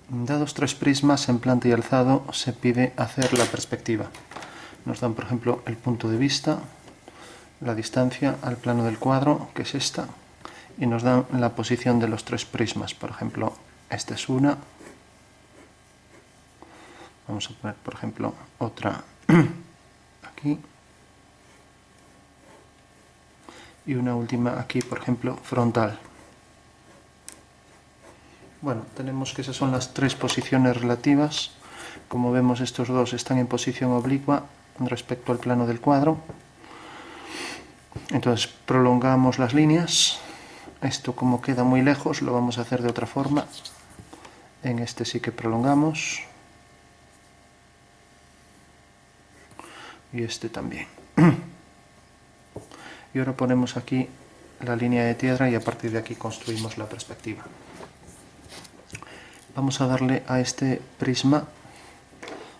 Dados tres prismas en planta y alzado, se pide hacer la perspectiva. Nos dan, por ejemplo, el punto de vista, la distancia al plano del cuadro, que es esta, y nos dan la posición de los tres prismas. Por ejemplo, esta es una. Vamos a poner, por ejemplo, otra aquí. Y una última aquí, por ejemplo, frontal. Bueno, tenemos que esas son las tres posiciones relativas. Como vemos, estos dos están en posición oblicua respecto al plano del cuadro. Entonces prolongamos las líneas. Esto, como queda muy lejos, lo vamos a hacer de otra forma. En este sí que prolongamos. Y este también. Y ahora ponemos aquí la línea de tierra y a partir de aquí construimos la perspectiva. Vamos a darle a este prisma,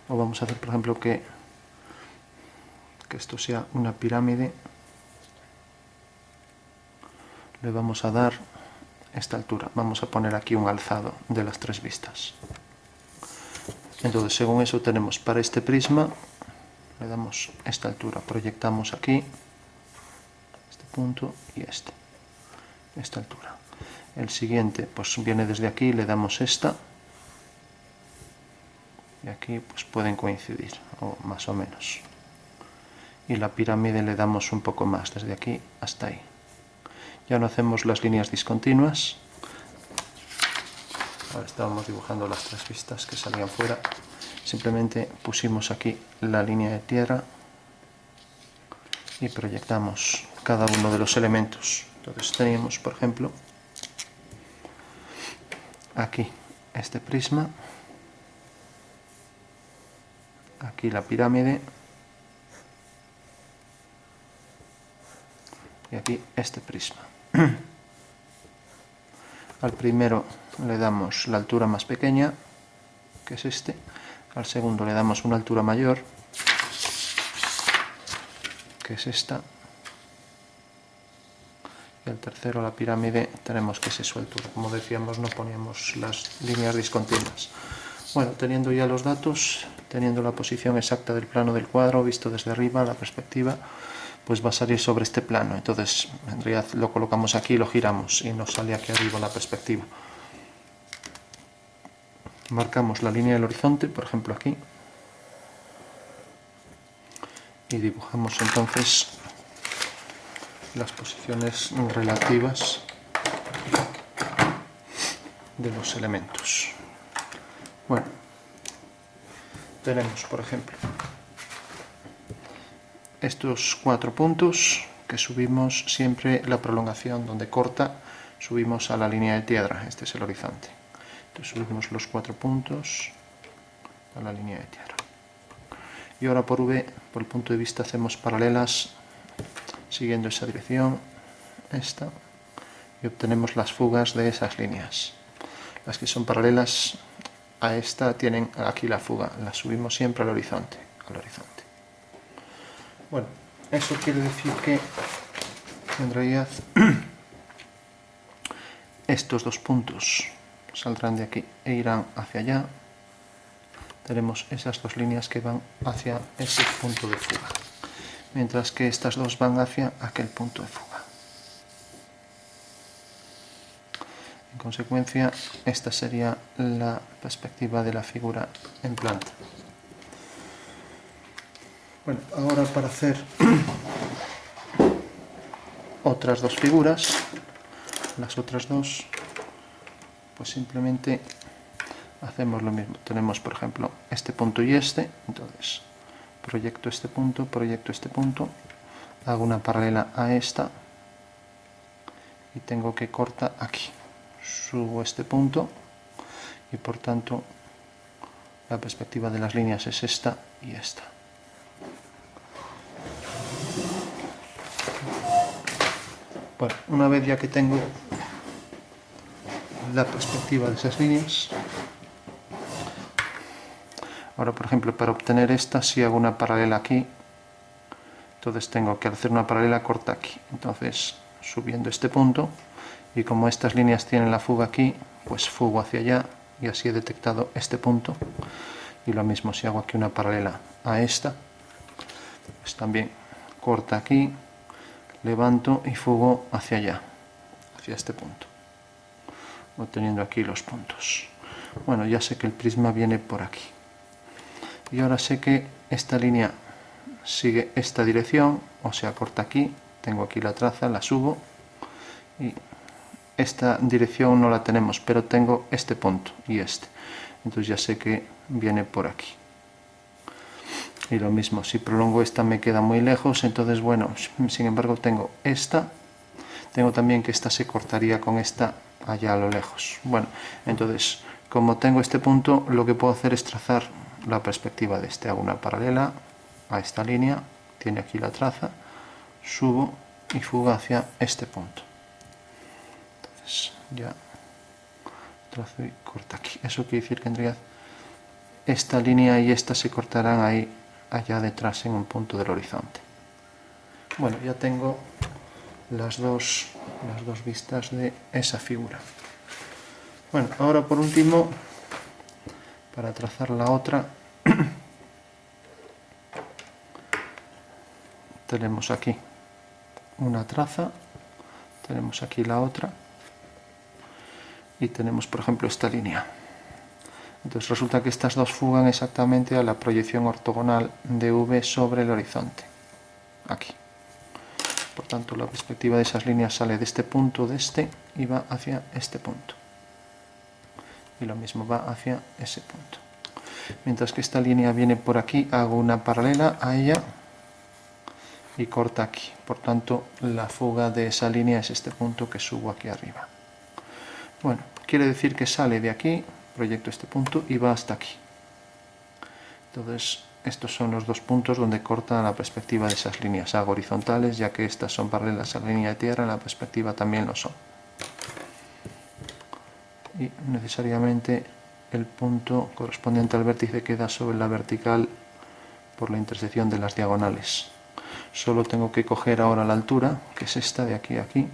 o vamos a hacer, por ejemplo, que esto sea una pirámide. Le vamos a dar esta altura. Vamos a poner aquí un alzado de las tres vistas. Entonces, según eso tenemos para este prisma, le damos esta altura. Proyectamos aquí este punto y esta altura. El siguiente pues viene desde aquí, le damos esta. Y aquí pues pueden coincidir, o más o menos. Y la pirámide le damos un poco más, desde aquí hasta ahí. Ya no hacemos las líneas discontinuas. Ahora estábamos dibujando las tres vistas que salían fuera. Simplemente pusimos aquí la línea de tierra y proyectamos cada uno de los elementos. Entonces teníamos, por ejemplo, aquí este prisma, aquí la pirámide y aquí este prisma. Al primero le damos la altura más pequeña, que es este. Al segundo le damos una altura mayor, que es esta. Y al tercero, la pirámide, tenemos que ser su altura. Como decíamos, no poníamos las líneas discontinuas. Bueno, teniendo ya los datos, teniendo la posición exacta del plano del cuadro, visto desde arriba, la perspectiva, pues va a salir sobre este plano. Entonces, en realidad lo colocamos aquí y lo giramos y nos sale aquí arriba la perspectiva. Marcamos la línea del horizonte, por ejemplo aquí, y dibujamos entonces las posiciones relativas de los elementos. Bueno, tenemos, por ejemplo, estos 4 puntos que subimos siempre la prolongación donde corta, subimos a la línea de tierra. Este es el horizonte. Entonces subimos los 4 puntos a la línea de tierra. Y ahora por V, por el punto de vista, hacemos paralelas siguiendo esa dirección, esta, y obtenemos las fugas de esas líneas. Las que son paralelas a esta tienen aquí la fuga, la subimos siempre al horizonte. Bueno, eso quiere decir que en realidad estos dos puntos saldrán de aquí e irán hacia allá. Tenemos esas dos líneas que van hacia ese punto de fuga, mientras que estas dos van hacia aquel punto de fuga. En consecuencia, esta sería la perspectiva de la figura en planta. Bueno, ahora para hacer otras dos figuras, las otras dos, pues simplemente hacemos lo mismo. Tenemos, por ejemplo, este punto y este. Entonces proyecto este punto, hago una paralela a esta y tengo que cortar aquí. Subo este punto y por tanto la perspectiva de las líneas es esta y esta. Bueno, una vez ya que tengo la perspectiva de esas líneas, ahora, por ejemplo, para obtener esta, si hago una paralela aquí, entonces tengo que hacer una paralela corta aquí. Entonces, subiendo este punto, y como estas líneas tienen la fuga aquí, pues fugo hacia allá y así he detectado este punto. Y lo mismo si hago aquí una paralela a esta, pues también corta aquí, levanto y fugo hacia allá, hacia este punto, obteniendo aquí los puntos. Bueno, ya sé que el prisma viene por aquí. Y ahora sé que esta línea sigue esta dirección, o sea, corta aquí, tengo aquí la traza, la subo, y esta dirección no la tenemos, pero tengo este punto y este. Entonces ya sé que viene por aquí. Y lo mismo, si prolongo esta me queda muy lejos, entonces bueno, sin embargo tengo esta, tengo también que esta se cortaría con esta allá a lo lejos. Bueno, entonces como tengo este punto, lo que puedo hacer es trazar la perspectiva de este. Hago una paralela a esta línea, tiene aquí la traza, subo y fuga hacia este punto. Entonces ya trazo y corta aquí. Eso quiere decir que en realidad esta línea y esta se cortarán ahí allá detrás en un punto del horizonte. Bueno, ya tengo las dos vistas de esa figura. Bueno, ahora por último, para trazar la otra, tenemos aquí una traza, tenemos aquí la otra y tenemos por ejemplo esta línea. Entonces resulta que estas dos fugan exactamente a la proyección ortogonal de V sobre el horizonte, aquí. Por tanto, la perspectiva de esas líneas sale de este punto, de este, y va hacia este punto. Y lo mismo va hacia ese punto. Mientras que esta línea viene por aquí, hago una paralela a ella y corta aquí. Por tanto, la fuga de esa línea es este punto que subo aquí arriba. Bueno, quiere decir que sale de aquí, proyecto este punto y va hasta aquí. Entonces, estos son los dos puntos donde corta la perspectiva de esas líneas. Hago horizontales, ya que estas son paralelas a la línea de tierra, la perspectiva también lo son. Y necesariamente el punto correspondiente al vértice queda sobre la vertical por la intersección de las diagonales. Solo tengo que coger ahora la altura, que es esta de aquí a aquí,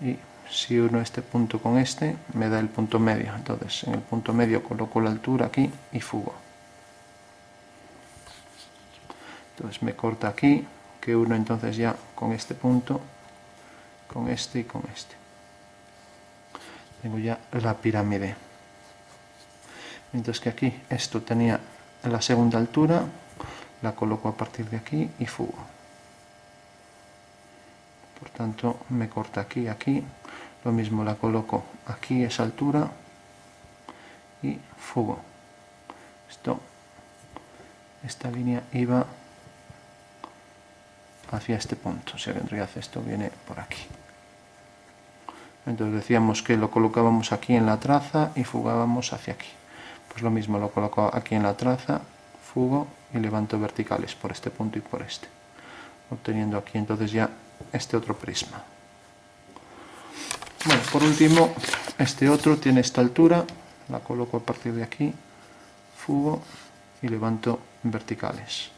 y si uno este punto con este, me da el punto medio. Entonces, en el punto medio coloco la altura aquí y fugo. Entonces me corta aquí, que uno entonces ya con este punto, con este y con este. Tengo ya la pirámide. Mientras que aquí esto tenía la segunda altura, la coloco a partir de aquí y fugo. Por tanto, me corta aquí, aquí. Lo mismo la coloco aquí, esa altura, y fugo. Esta línea iba hacia este punto, o sea que en realidad esto viene por aquí. Entonces decíamos que lo colocábamos aquí en la traza y fugábamos hacia aquí. Pues lo mismo, lo coloco aquí en la traza, fugo y levanto verticales por este punto y por este, obteniendo aquí entonces ya este otro prisma. Bueno, por último, este otro tiene esta altura, la coloco a partir de aquí, fugo y levanto verticales.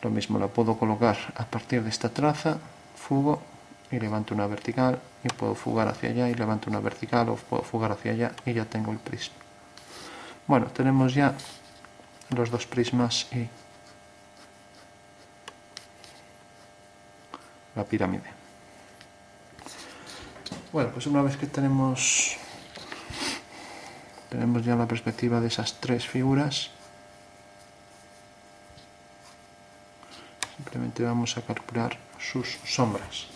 Lo mismo la puedo colocar a partir de esta traza, fugo y levanto una vertical, y puedo fugar hacia allá y levanto una vertical, o puedo fugar hacia allá y ya tengo el prisma. Bueno, tenemos ya los dos prismas y la pirámide. Bueno, pues una vez que tenemos ya la perspectiva de esas tres figuras, simplemente vamos a calcular sus sombras.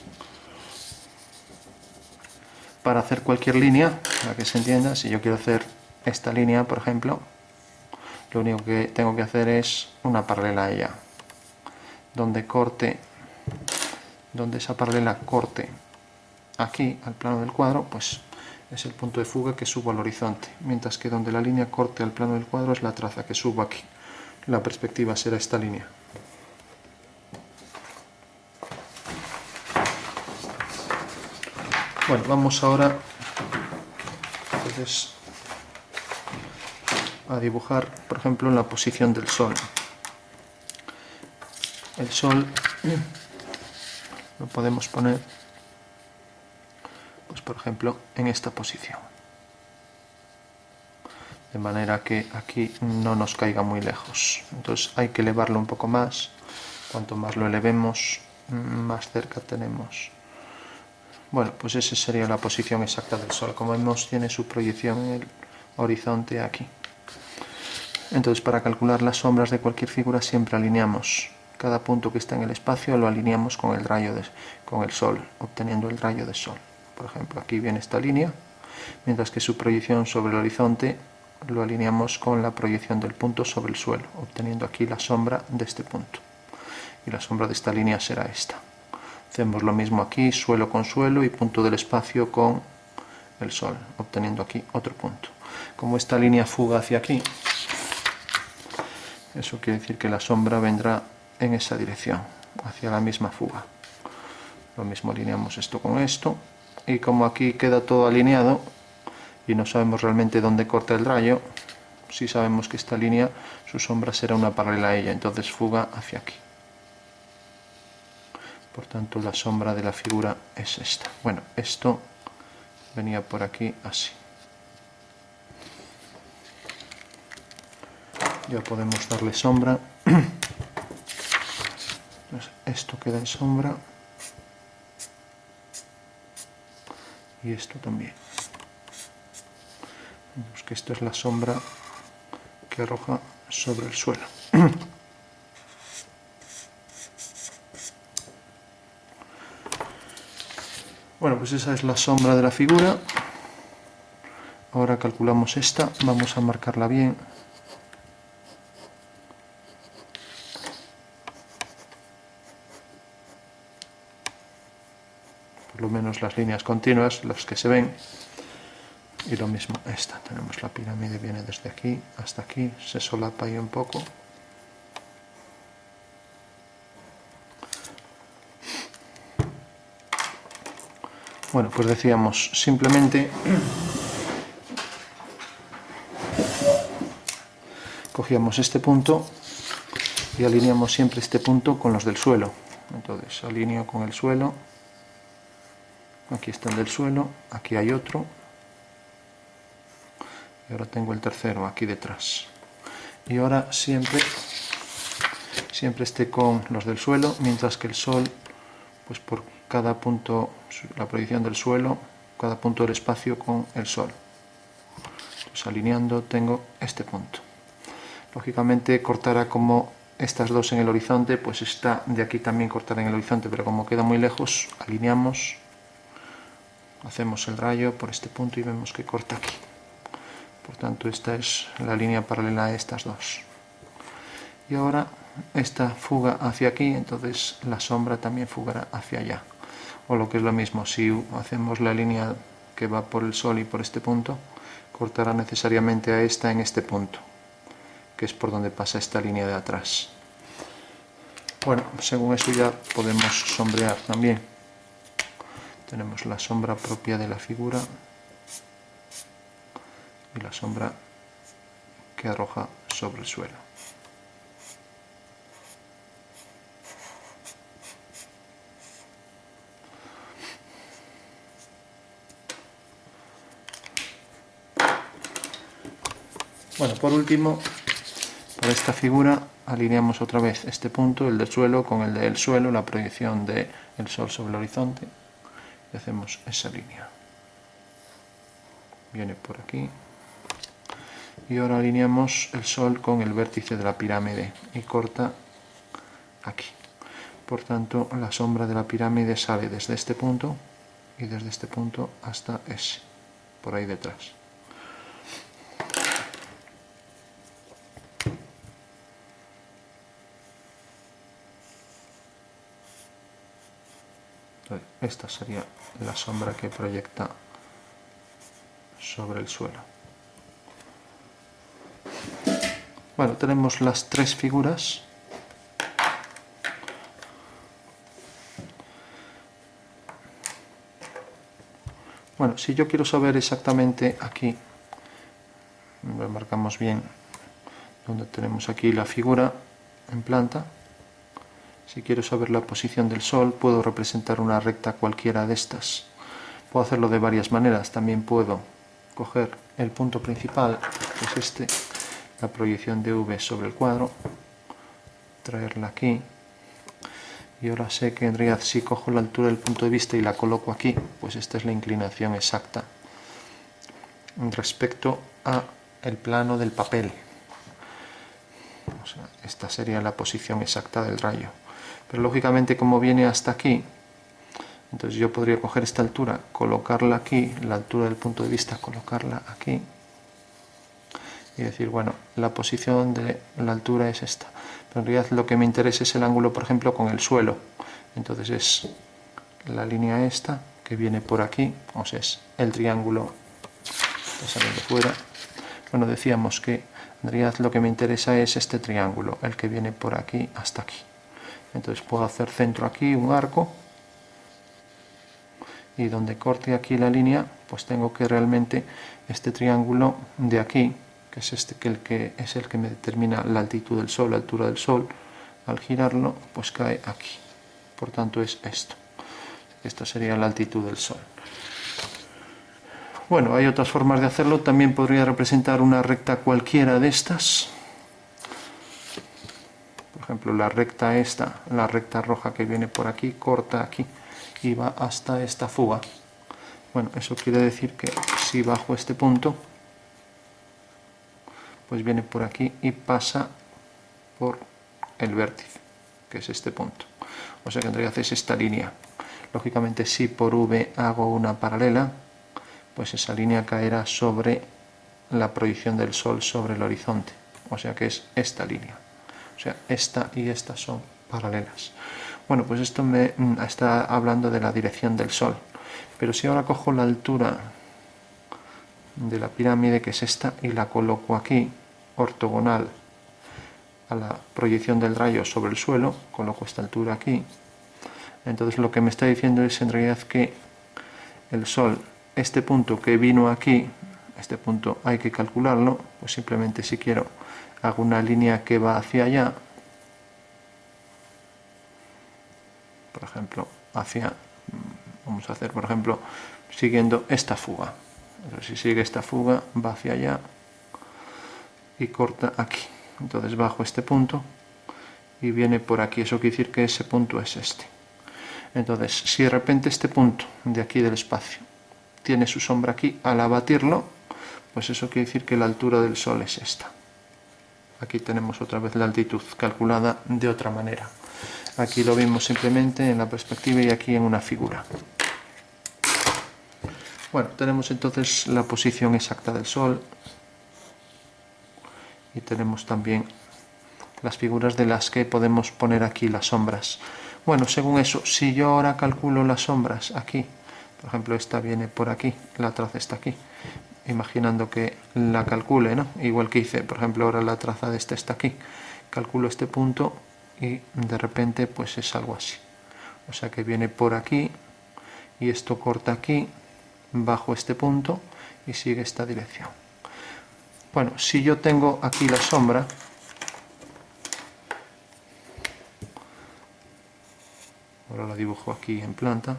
Para hacer cualquier línea, para que se entienda, si yo quiero hacer esta línea, por ejemplo, lo único que tengo que hacer es una paralela a ella, donde esa paralela corte aquí al plano del cuadro, pues es el punto de fuga que subo al horizonte, mientras que donde la línea corte al plano del cuadro es la traza que subo aquí. La perspectiva será esta línea. Bueno, vamos ahora entonces a dibujar, por ejemplo, la posición del Sol. El Sol lo podemos poner, pues por ejemplo, en esta posición. de manera que aquí no nos caiga muy lejos. Entonces hay que elevarlo un poco más. Cuanto más lo elevemos, más cerca tenemos. Bueno, pues esa sería la posición exacta del Sol. Como vemos, tiene su proyección en el horizonte aquí. Entonces, para calcular las sombras de cualquier figura siempre alineamos cada punto que está en el espacio, lo alineamos con el Sol, obteniendo el rayo de Sol. Por ejemplo, aquí viene esta línea, mientras que su proyección sobre el horizonte lo alineamos con la proyección del punto sobre el suelo, obteniendo aquí la sombra de este punto. Y la sombra de esta línea será esta. Hacemos lo mismo aquí, suelo con suelo y punto del espacio con el Sol, obteniendo aquí otro punto. Como esta línea fuga hacia aquí, eso quiere decir que la sombra vendrá en esa dirección, hacia la misma fuga. Lo mismo alineamos esto con esto, y como aquí queda todo alineado y no sabemos realmente dónde corta el rayo, sí sabemos que esta línea, su sombra será una paralela a ella, entonces fuga hacia aquí. Por tanto, la sombra de la figura es esta. Bueno, esto venía por aquí así. Ya podemos darle sombra. Entonces, esto queda en sombra. Y esto también. Vemos que esto es la sombra que arroja sobre el suelo. Bueno, pues esa es la sombra de la figura. Ahora calculamos esta, vamos a marcarla bien. Por lo menos las líneas continuas, las que se ven. Y lo mismo esta, tenemos la pirámide, viene desde aquí hasta aquí, se solapa ahí un poco. Bueno, pues decíamos, simplemente cogíamos este punto y alineamos siempre este punto con los del suelo. Entonces alineo con el suelo, aquí está el del suelo, aquí hay otro, y ahora tengo el tercero aquí detrás. Y ahora siempre esté con los del suelo, mientras que el Sol, pues por cada punto, la proyección del suelo, cada punto del espacio con el Sol. Entonces alineando tengo este punto. Lógicamente cortará como estas dos en el horizonte, pues esta de aquí también cortará en el horizonte, pero como queda muy lejos, alineamos, hacemos el rayo por este punto y vemos que corta aquí. Por tanto, esta es la línea paralela a estas dos. Y ahora esta fuga hacia aquí, entonces la sombra también fugará hacia allá. O lo que es lo mismo, si hacemos la línea que va por el Sol y por este punto, cortará necesariamente a esta en este punto, que es por donde pasa esta línea de atrás. Bueno, según eso ya podemos sombrear también. Tenemos la sombra propia de la figura y la sombra que arroja sobre el suelo. Bueno, por último, para esta figura alineamos otra vez este punto, el del suelo, con el del suelo, la proyección del Sol sobre el horizonte, y hacemos esa línea. Viene por aquí. Y ahora alineamos el Sol con el vértice de la pirámide y corta aquí. Por tanto, la sombra de la pirámide sale desde este punto y desde este punto hasta ese, por ahí detrás. Esta sería la sombra que proyecta sobre el suelo. Bueno, tenemos las tres figuras. Bueno, si yo quiero saber exactamente aquí, marcamos bien donde tenemos aquí la figura en planta. Si quiero saber la posición del Sol, puedo representar una recta cualquiera de estas. Puedo hacerlo de varias maneras. También puedo coger el punto principal pues la proyección de V sobre el cuadro, traerla aquí, y ahora sé que en realidad si cojo la altura del punto de vista y la coloco aquí, pues esta es la inclinación exacta respecto a el plano del papel. O sea, esta sería la posición exacta del rayo. Pero lógicamente, como viene hasta aquí, entonces yo podría coger esta altura, colocarla aquí, la altura del punto de vista, colocarla aquí, y decir, bueno, la posición de la altura es esta. Pero en realidad lo que me interesa es el ángulo, por ejemplo, con el suelo. Entonces es la línea esta, que viene por aquí, o sea, es el triángulo, está saliendo fuera. Bueno, decíamos que en realidad lo que me interesa es este triángulo, el que viene por aquí hasta aquí. Entonces puedo hacer centro aquí, un arco, y donde corte aquí la línea, pues tengo que realmente este triángulo de aquí, que es que es el que me determina la altitud del Sol, la altura del Sol, al girarlo, pues cae aquí. Por tanto es esto. Esta sería la altitud del Sol. Bueno, hay otras formas de hacerlo. También podría representar una recta cualquiera de estas. Por ejemplo, la recta esta, la recta roja que viene por aquí, corta aquí y va hasta esta fuga. Bueno, eso quiere decir que si bajo este punto, pues viene por aquí y pasa por el vértice, que es este punto. O sea que en realidad es esta línea. Lógicamente, si por V hago una paralela, pues esa línea caerá sobre la proyección del Sol sobre el horizonte. O sea que es esta línea. O sea, esta y esta son paralelas. Bueno, pues esto me está hablando de la dirección del Sol. Pero si ahora cojo la altura de la pirámide, que es esta, y la coloco aquí, ortogonal a la proyección del rayo sobre el suelo, coloco esta altura aquí, entonces lo que me está diciendo es en realidad que el Sol, este punto que vino aquí, este punto hay que calcularlo, pues simplemente si quiero hago una línea que va hacia allá, por ejemplo, vamos a hacer por ejemplo siguiendo esta fuga. Entonces, si sigue esta fuga va hacia allá y corta aquí, entonces bajo este punto y viene por aquí. Eso quiere decir que ese punto es este. Entonces, si de repente este punto de aquí del espacio tiene su sombra aquí, al abatirlo, pues eso quiere decir que la altura del Sol es esta. Aquí tenemos otra vez la altitud calculada de otra manera. Aquí lo vimos simplemente en la perspectiva y aquí en una figura. Bueno, tenemos entonces la posición exacta del Sol y tenemos también las figuras de las que podemos poner aquí las sombras. Bueno, según eso, si yo ahora calculo las sombras aquí, por ejemplo, esta viene por aquí, la traza está aquí, imaginando que la calcule, ¿no? Igual que hice, por ejemplo, ahora la traza de esta está aquí, calculo este punto y de repente pues es algo así. O sea que viene por aquí y esto corta aquí, bajo este punto y sigue esta dirección. Bueno, si yo tengo aquí la sombra, ahora la dibujo aquí en planta,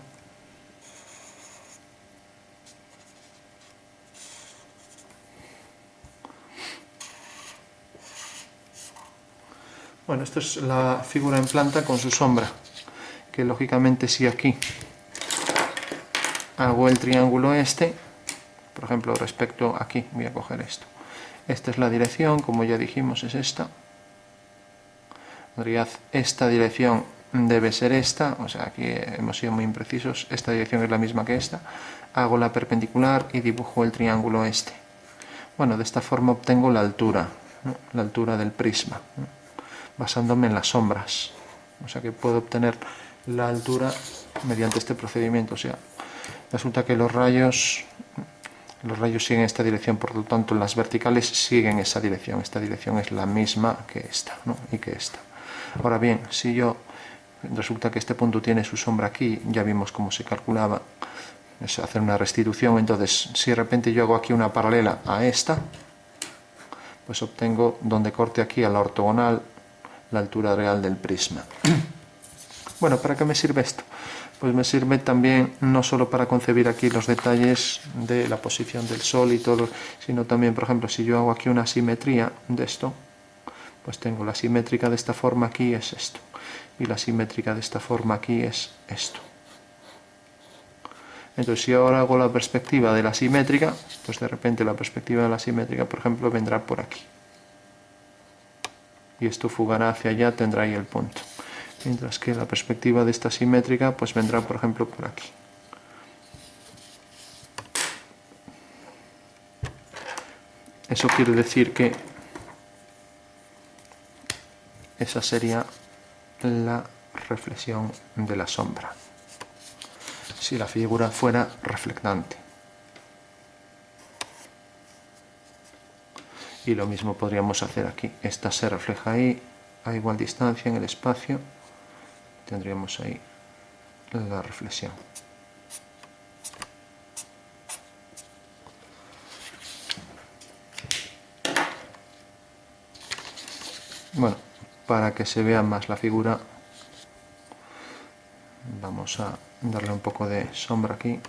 bueno, esto es la figura en planta con su sombra, que lógicamente si aquí hago el triángulo este, por ejemplo, respecto aquí, voy a coger esto. Esta es la dirección, como ya dijimos, es esta. En realidad, esta dirección debe ser esta, o sea, aquí hemos sido muy imprecisos, esta dirección es la misma que esta. Hago la perpendicular y dibujo el triángulo este. Bueno, de esta forma obtengo la altura, ¿no? La altura del prisma, ¿no? Basándome en las sombras. O sea que puedo obtener la altura mediante este procedimiento. O sea, resulta que los rayos siguen esta dirección, por lo tanto las verticales siguen esa dirección. Esta dirección es la misma que esta, ¿no? Y que esta. Ahora bien, si yo resulta que este punto tiene su sombra aquí, ya vimos cómo se calculaba, es hacer una restitución. Entonces, si de repente yo hago aquí una paralela a esta, pues obtengo, donde corte aquí a la ortogonal, la altura real del prisma. Bueno, ¿para qué me sirve esto? pues me sirve también no solo para concebir aquí los detalles de la posición del Sol y todo, sino también, por ejemplo, si yo hago aquí una simetría de esto, pues tengo la simétrica de esta forma aquí es esto, y la simétrica de esta forma aquí es esto. Entonces, si ahora hago la perspectiva de la simétrica, pues de repente la perspectiva de la simétrica, por ejemplo, vendrá por aquí. Y esto fugará hacia allá, tendrá ahí el punto. Mientras que la perspectiva de esta simétrica pues vendrá, por ejemplo, por aquí. Eso quiere decir que esa sería la reflexión de la sombra, si la figura fuera reflectante. Y lo mismo podríamos hacer aquí. Esta se refleja ahí, a igual distancia en el espacio. Tendríamos ahí la reflexión. Bueno, para que se vea más la figura, vamos a darle un poco de sombra aquí.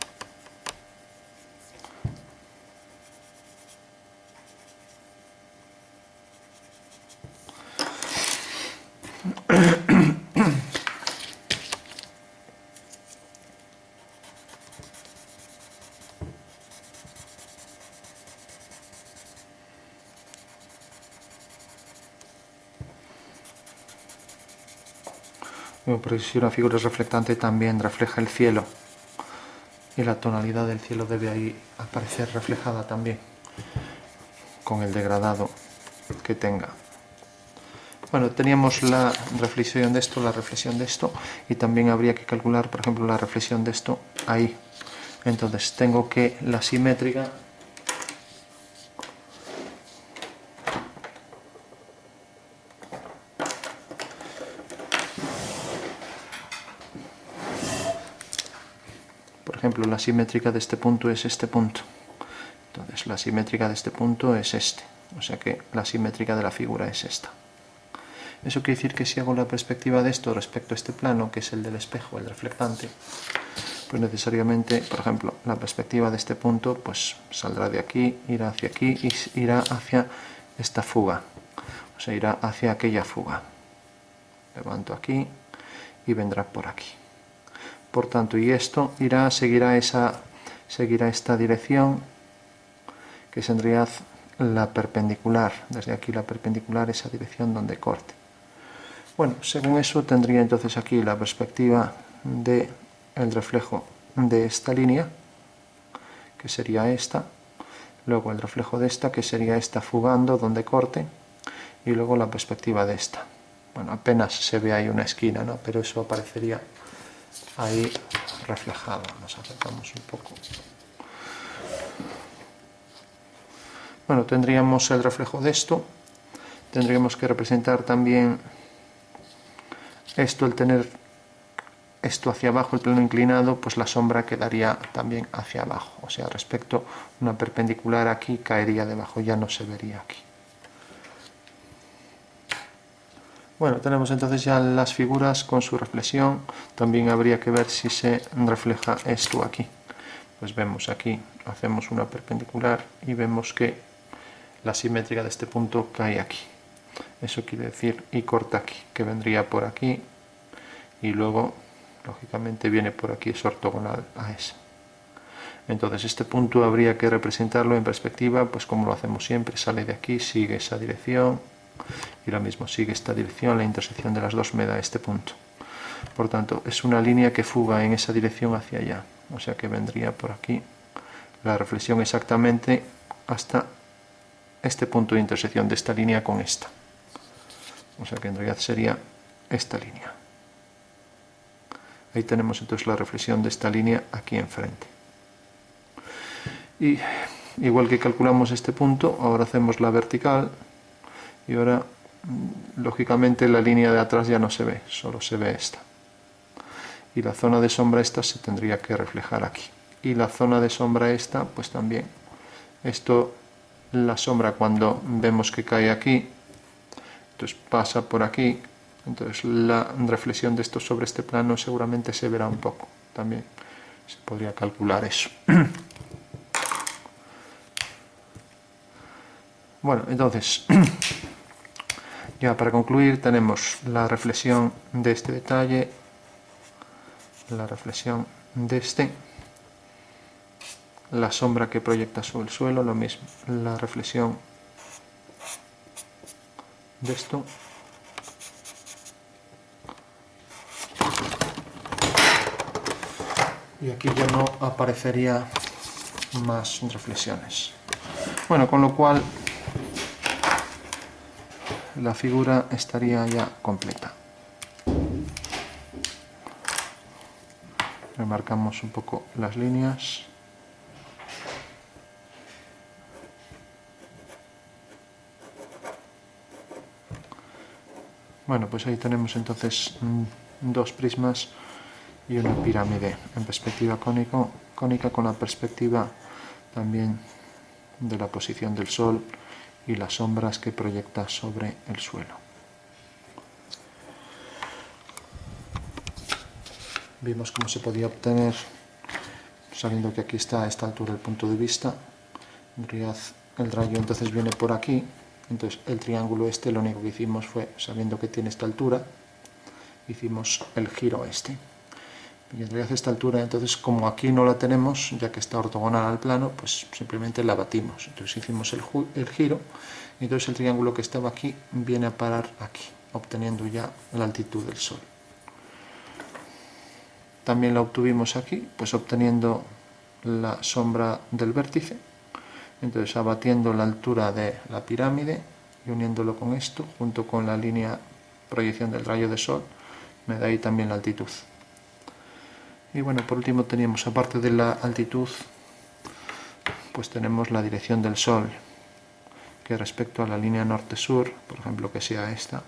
Porque si una figura es reflectante también refleja el cielo, y la tonalidad del cielo debe ahí aparecer reflejada también, con el degradado que tenga. Bueno, teníamos la reflexión de esto, la reflexión de esto, y también habría que calcular, por ejemplo, la reflexión de esto ahí. Entonces tengo que la simétrica la simétrica de este punto es este punto. Entonces la simétrica de este punto es este. O sea que la simétrica de la figura es esta. Eso quiere decir que si hago la perspectiva de esto respecto a este plano, que es el del espejo, el reflectante, pues necesariamente, por ejemplo, la perspectiva de este punto pues saldrá de aquí, irá hacia aquí y irá hacia esta fuga. O sea, irá hacia aquella fuga. Levanto aquí y vendrá por aquí. Por tanto, y esto seguirá esta dirección, que sería la perpendicular, desde aquí la perpendicular, esa dirección donde corte. Bueno, según eso tendría entonces aquí la perspectiva del reflejo de esta línea, que sería esta, luego el reflejo de esta, que sería esta fugando donde corte, y luego la perspectiva de esta. Bueno, apenas se ve ahí una esquina, ¿no? Pero eso aparecería ahí reflejado. Nos acercamos un poco. Bueno, tendríamos el reflejo de esto. Tendríamos que representar también esto, el tener esto hacia abajo, el plano inclinado, pues la sombra quedaría también hacia abajo. O sea, respecto a una perpendicular aquí, caería debajo, ya no se vería aquí. Bueno, tenemos entonces ya las figuras con su reflexión. También habría que ver si se refleja esto aquí. Pues vemos aquí, hacemos una perpendicular y vemos que la simétrica de este punto cae aquí. Eso quiere decir, y corta aquí, que vendría por aquí y luego, lógicamente, viene por aquí, es ortogonal a ese. Entonces este punto habría que representarlo en perspectiva, pues como lo hacemos siempre, sale de aquí, sigue esa dirección, y lo mismo, sigue esta dirección, la intersección de las dos me da este punto. Por tanto, es una línea que fuga en esa dirección hacia allá, o sea que vendría por aquí la reflexión exactamente hasta este punto de intersección de esta línea con esta. O sea que en realidad sería esta línea. Ahí tenemos entonces la reflexión de esta línea aquí enfrente. Y igual que calculamos este punto, ahora hacemos la vertical. Y ahora, lógicamente, la línea de atrás ya no se ve, solo se ve esta. Y la zona de sombra esta se tendría que reflejar aquí. Y la zona de sombra esta, pues también. Esto, la sombra cuando vemos que cae aquí, entonces pasa por aquí. Entonces la reflexión de esto sobre este plano seguramente se verá un poco. también se podría calcular eso. Bueno, entonces, ya para concluir tenemos la reflexión de este detalle, la reflexión de este, la sombra que proyecta sobre el suelo, lo mismo, la reflexión de esto, y aquí ya no aparecería más reflexiones. Bueno, con lo cual la figura estaría ya completa. Remarcamos un poco las líneas. Bueno, pues ahí tenemos entonces dos prismas y una pirámide en perspectiva cónica con la perspectiva también de la posición del Sol y las sombras que proyecta sobre el suelo. Vimos cómo se podía obtener, sabiendo que aquí está a esta altura el punto de vista. En realidad el rayo entonces viene por aquí, entonces el triángulo este lo único que hicimos fue, sabiendo que tiene esta altura, hicimos el giro este. Y en realidad esta altura, entonces como aquí no la tenemos, ya que está ortogonal al plano, pues simplemente la batimos. Entonces hicimos el giro, y entonces el triángulo que estaba aquí viene a parar aquí, obteniendo ya la altitud del Sol. También la obtuvimos aquí, pues obteniendo la sombra del vértice, entonces abatiendo la altura de la pirámide y uniéndolo con esto, junto con la línea proyección del rayo de Sol, me da ahí también la altitud. Y bueno, por último teníamos, aparte de la altitud, pues tenemos la dirección del Sol, que respecto a la línea norte-sur, por ejemplo que sea esta,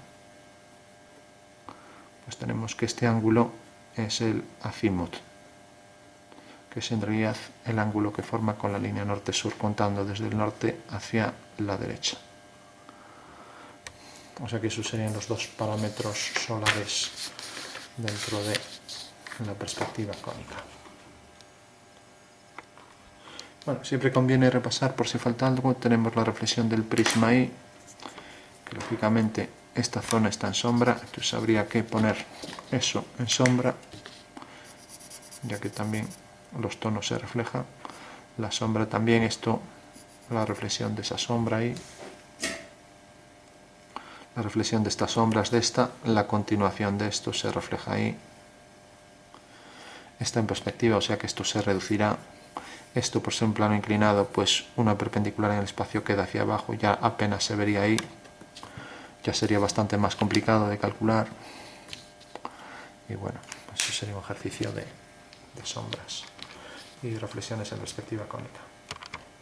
pues tenemos que este ángulo es el azimut, que es en realidad el ángulo que forma con la línea norte-sur, contando desde el norte hacia la derecha. O sea que esos serían los dos parámetros solares dentro de la perspectiva cónica. Bueno, siempre conviene repasar por si falta algo. Tenemos la reflexión del prisma ahí, que lógicamente esta zona está en sombra, entonces habría que poner eso en sombra, ya que también los tonos se reflejan. La sombra también, esto, la reflexión de esa sombra ahí, la reflexión de estas sombras de esta, la continuación de esto se refleja ahí. Está en perspectiva, o sea que esto se reducirá. Esto, por ser un plano inclinado, pues una perpendicular en el espacio queda hacia abajo, ya apenas se vería ahí. Ya sería bastante más complicado de calcular. Y bueno, eso sería un ejercicio de sombras y reflexiones en perspectiva cónica.